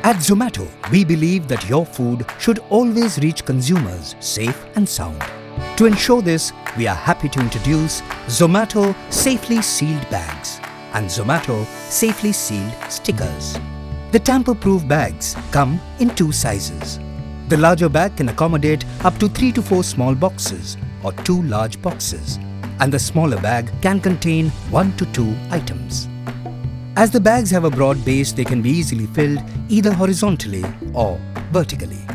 At Zomato, we believe that your food should always reach consumers safe and sound. To ensure this, we are happy to introduce Zomato Safely Sealed Bags and Zomato Safely Sealed Stickers. The tamper-proof bags come in two sizes. The larger bag can accommodate up to 3 to 4 small boxes or 2 large boxes, and the smaller bag can contain 1 to 2 items. As the bags have a broad base, they can be easily filled either horizontally or vertically.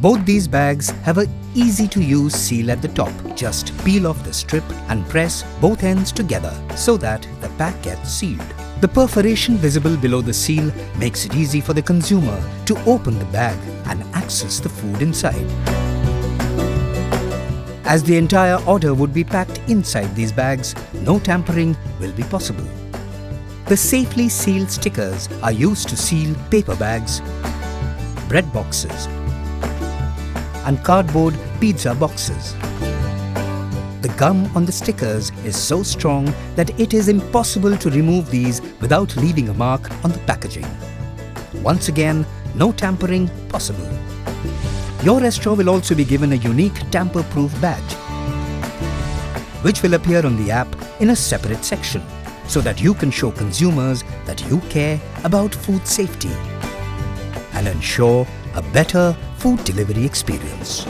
Both these bags have an easy-to-use seal at the top. Just peel off the strip and press both ends together so that the pack gets sealed. The perforation visible below the seal makes it easy for the consumer to open the bag and access the food inside. As the entire order would be packed inside these bags, no tampering will be possible. The safely sealed stickers are used to seal paper bags, bread boxes, and cardboard pizza boxes. The gum on the stickers is so strong that it is impossible to remove these without leaving a mark on the packaging. Once again, no tampering possible. Your restaurant will also be given a unique tamper-proof badge, which will appear on the app in a separate section, so that you can show consumers that you care about food safety and ensure a better food delivery experience.